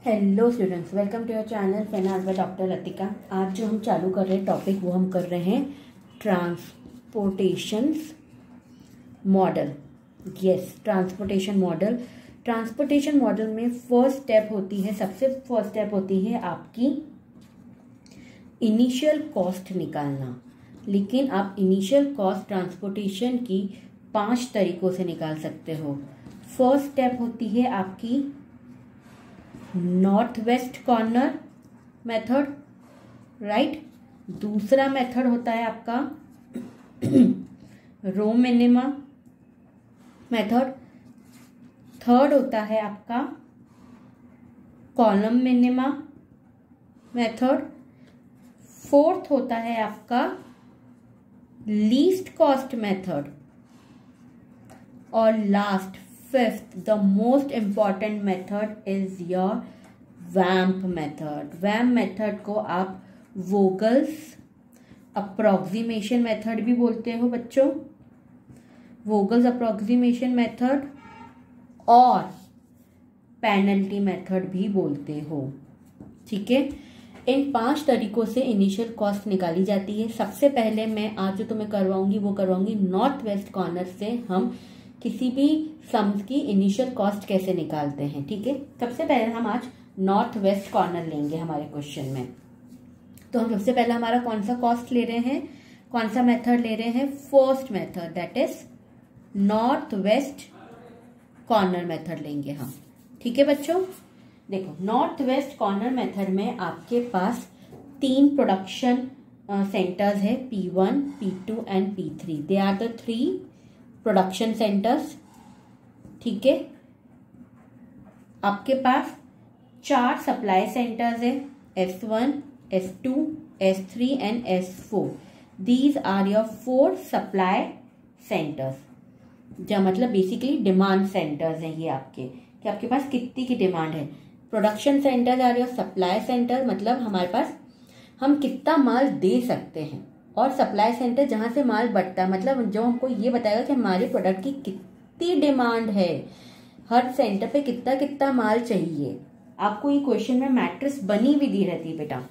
Hello students, welcome to your channel finance by doctor Latika. आज जो हम चालू कर रहे हैं टॉपिक वो हम कर रहे हैं transportation model. Yes, transportation model. Transportation model में फर्स्ट स्टेप होती है, सबसे फर्स्ट स्टेप होती है आपकी इनिशियल कॉस्ट निकालना। लेकिन आप इनिशियल कॉस्ट ट्रांसपोर्टेशन की 5 तरीकों से निकाल सकते हो। फर्स्ट स्टेप होती है आपकी north west corner method, right. दूसरा मेथड होता है आपका रो मिनिमा मेथड। थर्ड होता है आपका कॉलम मिनिमा मेथड। फोर्थ होता है आपका लीस्ट कॉस्ट मेथड। और last fifth, the most important method is your VAMP method. VAMP method को आप वोगल्स अप्रोक्सीमेशन मेथड भी बोलते हो बच्चों, वोगल्स अप्रोक्सीमेशन मेथड और पेनल्टी मेथड भी बोलते हो। ठीक है, इन 5 तरीकों से इनिशियल कॉस्ट निकाली जाती है। सबसे पहले मैं आज जो तुम्हें करवाऊंगी वो करवाऊंगी नॉर्थ वेस्ट कॉर्नर से हम किसी भी सम्स की इनिशियल कॉस्ट कैसे निकालते हैं। ठीक है, सबसे पहले हम आज नॉर्थ वेस्ट कॉर्नर लेंगे हमारे क्वेश्चन में। तो हम सबसे पहले हमारा कौन सा कॉस्ट ले रहे हैं, कौन सा मेथड ले रहे हैं? First method, that is north west corner method लेंगे हम। ठीक है बच्चों, देखो नॉर्थ वेस्ट कॉर्नर मेथड में आपके पास 3 प्रोडक्शन सेंटर्स है, P1, P2 and P3। They are the 3 production centres. ठीक है, आपके पास 4 सप्लाई सेंटर्स है, S1, S2, S3 and S4। These are your 4 supply centres. जो मतलब बेसिकली डिमांड सेंटर्स हैं ये आपके, कि आपके पास कितनी की डिमांड है। Production centres are your supply centre, मतलब हमारे पास हम कितना माल दे सकते हैं। और सप्लाई सेंटर जहां से माल बढ़ता है, मतलब जो हमको ये बताएगा कि हमारे प्रोडक्ट की कितनी डिमांड है, हर सेंटर पे कितना कितना माल चाहिए। आपको ये क्वेश्चन में मैट्रिक्स बनी हुई दी रहती है बेटा,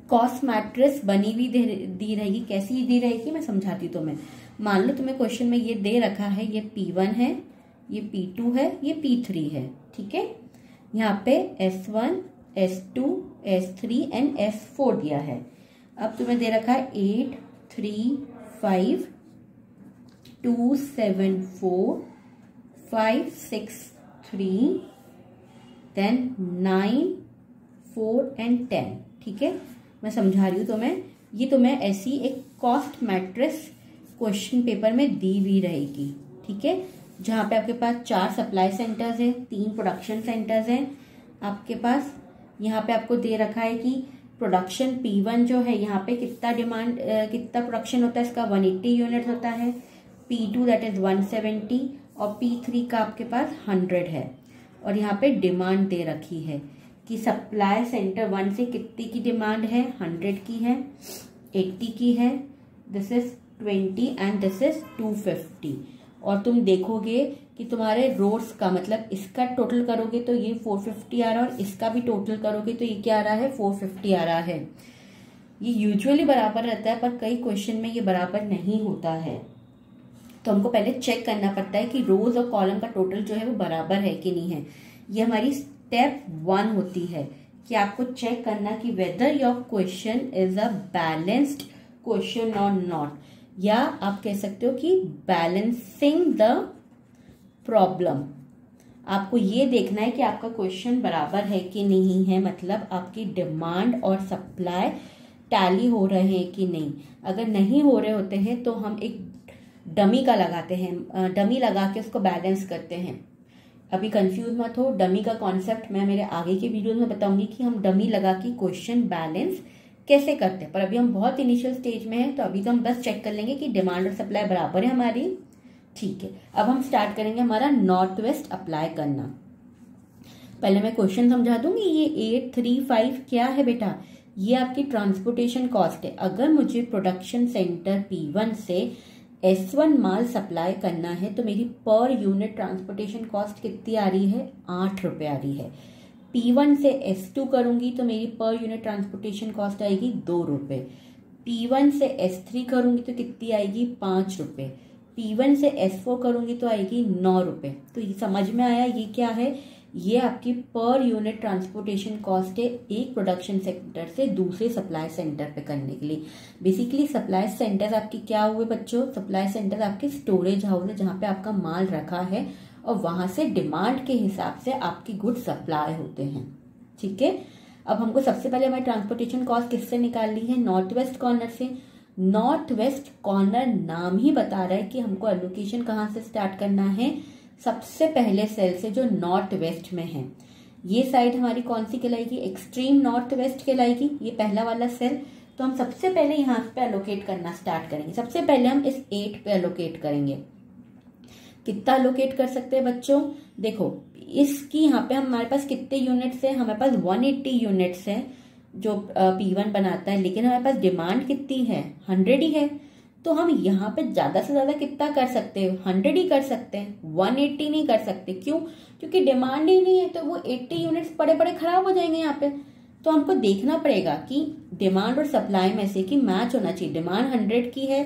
कॉस्ट मैट्रिक्स बनी हुई दी रहेगी। कैसी दी रहेगी मैं समझाती हूँ तुम्हें। मान लो तुम्हें क्वेश्चन में ये दे रखा है, ये P1 है, ये P2 है, ये P3 है। ठीक है, यहाँ पे S1, S2, S3 and S4 दिया है। अब तुम्हें दे रखा है 8, 3, 5, 2, 7, 4, 5, 6, 3, देन 9, 4 एंड 10। ठीक है, मैं समझा रही हूँ तुम्हें। ये तुम्हें ऐसी एक कॉस्ट मैट्रिक्स क्वेश्चन पेपर में दी हुई रहेगी। ठीक है, जहाँ पे आपके पास 4 सप्लाई सेंटर्स हैं, 3 प्रोडक्शन सेंटर्स हैं आपके पास। यहाँ पे आपको दे रखा है कि प्रोडक्शन P1 जो है, यहाँ पे कितना डिमांड कितना प्रोडक्शन होता है इसका, 180 यूनिट होता है। P2 दैट इज 170 और P3 का आपके पास 100 है। और यहाँ पे डिमांड दे रखी है कि सप्लाई सेंटर 1 से कितनी की डिमांड है, 100 की है, 80 की है, this is 20 and this is 250। और तुम देखोगे कि तुम्हारे रोड्स का मतलब इसका टोटल करोगे तो ये 450 आ रहा है, और इसका भी टोटल करोगे तो ये क्या आ रहा है, 450 आ रहा है। ये यूजुअली बराबर रहता है, पर कई क्वेश्चन में ये बराबर नहीं होता है। तो हमको पहले चेक करना पड़ता है कि रोज और कॉलम का टोटल जो है वो बराबर है कि नहीं है। ये हमारी स्टेप 1 होती है कि आपको चेक करना कि whether your question is a balanced question और नॉट, या आप कह सकते हो कि बैलेंसिंग द प्रॉब्लम। आपको ये देखना है कि आपका क्वेश्चन बराबर है कि नहीं है, मतलब आपकी डिमांड और सप्लाई टैली हो रहे हैं कि नहीं। अगर नहीं हो रहे होते हैं तो हम एक डमी का लगाते हैं, डमी लगा के उसको बैलेंस करते हैं। अभी कंफ्यूज मत हो, डमी का कॉन्सेप्ट मैं मेरे आगे के वीडियो में बताऊंगी कि हम डमी लगा के क्वेश्चन बैलेंस कैसे करते हैं। पर अभी हम बहुत इनिशियल स्टेज में हैं, तो अभी तो हम बस चेक कर लेंगे कि डिमांड और सप्लाई बराबर है हमारी। ठीक है, अब हम स्टार्ट करेंगे हमारा नॉर्थ वेस्ट अप्लाई करना। पहले मैं क्वेश्चन समझा दूंगी। ये 8, 3, 5 क्या है बेटा, ये आपकी ट्रांसपोर्टेशन कॉस्ट है। अगर मुझे प्रोडक्शन सेंटर P1 से S1 माल सप्लाई करना है तो मेरी पर यूनिट ट्रांसपोर्टेशन कॉस्ट कितनी आ रही है, 8 रुपये आ रही है। P1 से S2 करूंगी तो मेरी पर यूनिट ट्रांसपोर्टेशन कॉस्ट आएगी 2 रुपये। P1 से S3 करूंगी तो कितनी आएगी 5 रुपये। P1 से S4 करूंगी तो आएगी 9 रुपये। तो ये समझ में आया ये क्या है, ये आपकी पर यूनिट ट्रांसपोर्टेशन कॉस्ट है एक प्रोडक्शन सेंटर से दूसरे सप्लाई सेंटर पे करने के लिए। बेसिकली सप्लाई सेंटर आपकी क्या हुए बच्चों, सप्लाई सेंटर आपके स्टोरेज हाउस है जहाँ पे आपका माल रखा है और वहां से डिमांड के हिसाब से आपकी गुड्स सप्लाई होते हैं। ठीक है, अब हमको सबसे पहले हमारी ट्रांसपोर्टेशन कॉस्ट किससे निकालनी है, नॉर्थ वेस्ट कॉर्नर से। नॉर्थ वेस्ट कॉर्नर नाम ही बता रहा है कि हमको एलोकेशन कहाँ से स्टार्ट करना है, सबसे पहले सेल से जो नॉर्थ वेस्ट में है। ये साइड हमारी कौन सी कहलाएगी, एक्सट्रीम नॉर्थ वेस्ट कहलाएगी, ये पहला वाला सेल। तो हम सबसे पहले यहाँ पे एलोकेट करना स्टार्ट करेंगे। सबसे पहले हम इस 8 पे एलोकेट करेंगे। कितना एलोकेट कर सकते हैं बच्चों, देखो इसकी यहाँ पे हमारे पास कितने यूनिट्स है, हमारे पास 180 यूनिट्स है जो P1 बनाता है, लेकिन हमारे पास डिमांड कितनी है, 100 ही है। तो हम यहाँ पे ज्यादा से ज्यादा कितना कर सकते हैं, 100 ही कर सकते हैं, 180 नहीं कर सकते। क्यों, क्योंकि डिमांड ही नहीं है, तो वो 80 यूनिट्स पड़े पड़े खराब हो जाएंगे यहाँ पे। तो हमको देखना पड़ेगा कि डिमांड और सप्लाई में से कि मैच होना चाहिए। डिमांड 100 की है,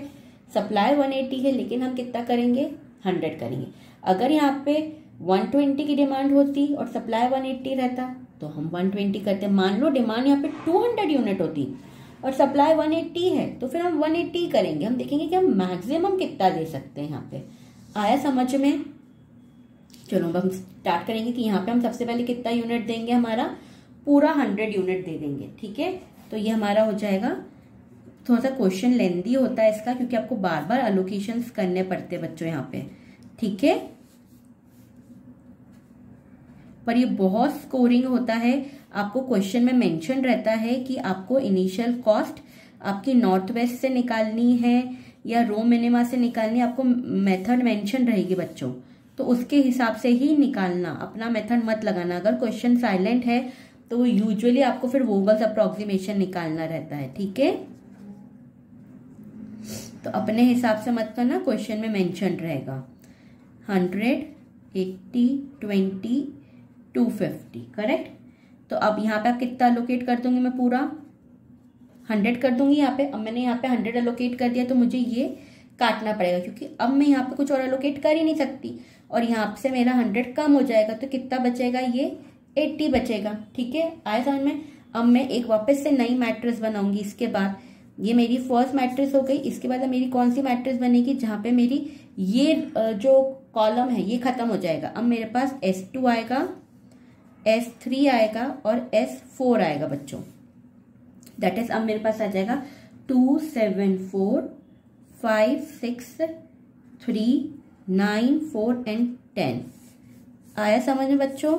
सप्लाई 180 है, लेकिन हम कितना करेंगे, 100 करेंगे। अगर यहाँ पे 120 की डिमांड होती और सप्लाई 180 रहता तो हम 120 करते। मान लो डिमांड यहाँ पे 200 यूनिट होती और सप्लाई 180 है तो फिर हम 180 करेंगे। हम देखेंगे कि हम मैक्सिमम कितना दे सकते हैं। यहाँ पे आया समझ में। चलो अब हम स्टार्ट करेंगे कि यहाँ पे हम सबसे पहले कितना यूनिट देंगे, हमारा पूरा 100 यूनिट दे देंगे। ठीक है, तो ये हमारा हो जाएगा। थोड़ा सा क्वेश्चन लेंदी होता है इसका, क्योंकि आपको बार बार एलोकेशंस करने पड़ते हैं बच्चों यहाँ पे। ठीक है, पर ये बहुत स्कोरिंग होता है। आपको क्वेश्चन में मेंशन रहता है कि आपको इनिशियल कॉस्ट आपकी नॉर्थ वेस्ट से निकालनी है या रो मिनिमा से निकालनी है, आपको मेथड मेंशन रहेगी बच्चों, तो उसके हिसाब से ही निकालना, अपना मेथड मत लगाना। अगर क्वेश्चन साइलेंट है तो यूजुअली आपको फिर वोगल्स अप्रोक्सीमेशन निकालना रहता है। ठीक है, तो अपने हिसाब से मत करना, क्वेश्चन में मेंशन रहेगा 100, 80, 20, 250। करेक्ट। तो अब यहाँ पे आप कितना एलोकेट कर दूंगी, मैं पूरा 100 कर दूंगी यहाँ पे। अब मैंने यहाँ पे 100 एलोकेट कर दिया तो मुझे ये काटना पड़ेगा, क्योंकि अब मैं यहाँ पे कुछ और एलोकेट कर ही नहीं सकती और यहाँ से मेरा 100 कम हो जाएगा। तो कितना बचेगा, ये 80 बचेगा। ठीक है, आया समझ में। अब मैं एक वापस से नई मैट्रिक्स बनाऊंगी। इसके बाद ये मेरी फर्स्ट मैट्रिक्स हो गई। इसके बाद मेरी कौन सी मैट्रिक्स बनेगी, जहां पे मेरी ये जो कॉलम है ये खत्म हो जाएगा। अब मेरे पास S2 आएगा, S3 आएगा और S4 आएगा बच्चों। दैट इज अब मेरे पास आ जाएगा 2, 7, 4, 5, 6, 3, 9, 4 एंड 10। आया समझ में बच्चों।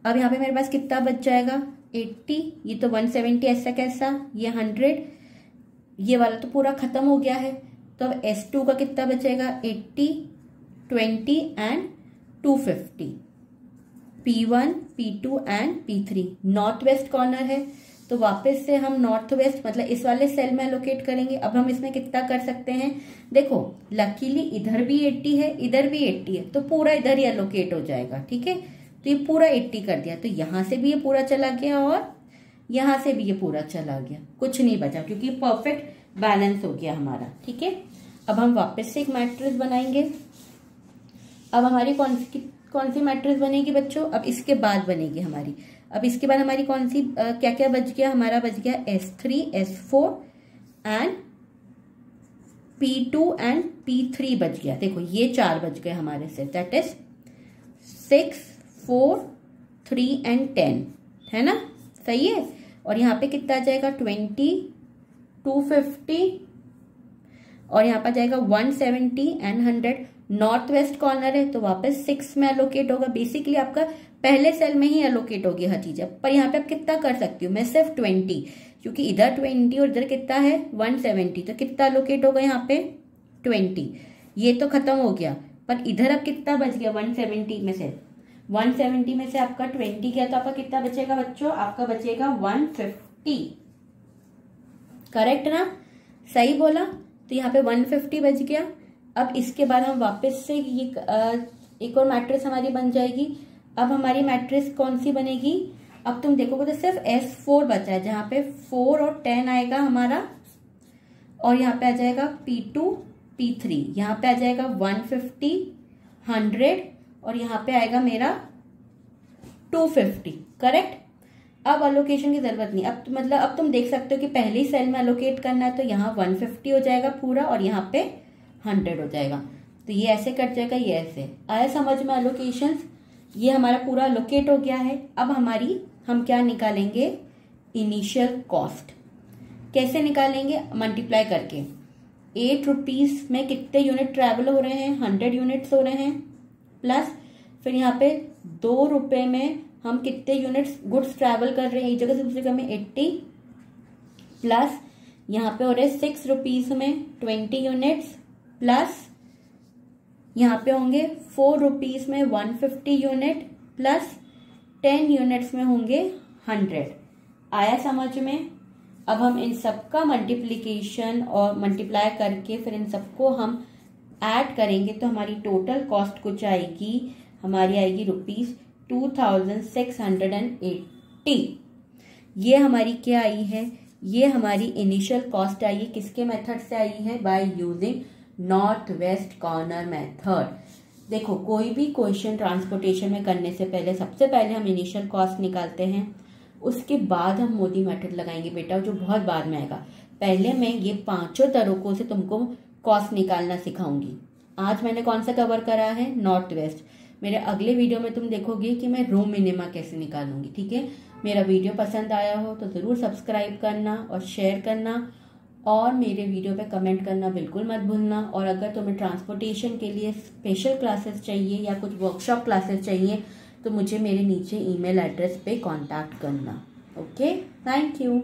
अब यहाँ पे मेरे पास कितना बच जाएगा, 80। ये तो 170 ऐसा कैसा, ये 100, ये वाला तो पूरा खत्म हो गया है। तो अब S2 का कितना बचेगा, 80, 20 and 250। P1, P2 and P3 north west corner है, तो वापस से हम नॉर्थ वेस्ट मतलब इस वाले सेल में एलोकेट करेंगे। अब हम इसमें कितना कर सकते हैं, देखो लकीली इधर भी 80 है, इधर भी 80 है, तो पूरा इधर ही एलोकेट हो जाएगा। ठीक है, तो ये पूरा 80 कर दिया, तो यहां से भी ये पूरा चला गया और यहां से भी ये पूरा चला गया, कुछ नहीं बचा, क्योंकि परफेक्ट बैलेंस हो गया हमारा। ठीक है, अब हम वापस से एक मैट्रिक्स बनाएंगे। अब हमारी कौन सी मैट्रिक्स बनेगी बच्चों, अब इसके बाद बनेगी हमारी। अब इसके बाद हमारी कौन सी क्या क्या बच गया, हमारा बच गया S3, S4 and P2 and P3 बच गया। देखो ये 4 बच गए हमारे से, दैट इज 6, 4, 3 एंड 10, है ना, सही है। और यहाँ पे कितना आ जाएगा, 20, 250 और यहाँ पर जाएगा 170 एंड 100। नॉर्थ वेस्ट कॉर्नर है तो वापस 6 में एलोकेट होगा। बेसिकली आपका पहले सेल में ही एलोकेट होगी हर चीज। पर यहाँ पे आप कितना कर सकती हूँ, मैं सिर्फ 20, क्योंकि इधर 20 और इधर कितना है 170, तो कितना एलोकेट होगा यहाँ पे 20। ये तो खत्म हो गया, पर इधर अब कितना बच गया, 170 में से 170 में से आपका 20 गया, तो आपका कितना बचेगा बच्चों, आपका बचेगा 150। करेक्ट ना, सही बोला। तो यहाँ पे 150 बच गया। अब इसके बाद हम वापस से ये एक और मैट्रिक्स हमारी बन जाएगी। अब हमारी मैट्रिक्स कौन सी बनेगी, अब तुम देखोगे तो सिर्फ S4 बचा है, जहां पे 4 और 10 आएगा हमारा, और यहाँ पे आ जाएगा P2 P3, यहाँ पे आ जाएगा 150 100 और यहाँ पे आएगा मेरा 250। करेक्ट। अब अलोकेशन की जरूरत नहीं, अब मतलब अब तुम देख सकते हो कि पहली सेल में अलोकेट करना है, तो यहाँ 150 हो जाएगा पूरा और यहाँ पे 100 हो जाएगा, तो ये ऐसे कट जाएगा, ये ऐसे। आया समझ में अलोकेशन? ये हमारा पूरा अलोकेट हो गया है। अब हम क्या निकालेंगे, इनिशियल कॉस्ट। कैसे निकालेंगे, मल्टीप्लाई करके। 8 रुपीज में कितने यूनिट ट्रेवल हो रहे हैं, 100 यूनिट्स हो रहे हैं, प्लस फिर यहाँ पे 2 रुपए में हम कितने यूनिट्स गुड्स ट्रैवल कर रहे हैं, एक जगह से दूसरी जगह में 80, प्लस यहाँ पे हो रहे 6 रुपीज में 20 यूनिट्स, प्लस यहाँ पे होंगे 4 रुपीज में 150 यूनिट, प्लस 10 यूनिट्स में होंगे 100। आया समझ में? अब हम इन सबका मल्टीप्लीकेशन और मल्टीप्लाई करके फिर इन सबको हम ऐड करेंगे, तो हमारी टोटल कॉस्ट कुछ आएगी, हमारी आएगी ₹2680। ये हमारी क्या आई है, ये हमारी इनिशियल कॉस्ट आई है। किसके मेथड से आई है, by using north west corner method. देखो कोई भी क्वेश्चन ट्रांसपोर्टेशन में करने से पहले सबसे पहले हम इनिशियल कॉस्ट निकालते हैं, उसके बाद हम मोदी मेथड लगाएंगे बेटा, जो बहुत बाद में आएगा। पहले मैं ये 5 तरीकों से तुमको कॉस्ट निकालना सिखाऊंगी। आज मैंने कौन सा कवर करा है, नॉर्थ वेस्ट। मेरे अगले वीडियो में तुम देखोगे कि मैं रो मिनिमा कैसे निकालूंगी। ठीक है, मेरा वीडियो पसंद आया हो तो जरूर सब्सक्राइब करना और शेयर करना, और मेरे वीडियो पे कमेंट करना बिल्कुल मत भूलना। और अगर तुम्हें ट्रांसपोर्टेशन के लिए स्पेशल क्लासेस चाहिए या कुछ वर्कशॉप क्लासेस चाहिए तो मुझे मेरे नीचे ईमेल एड्रेस पे कांटेक्ट करना। Okay, thank you.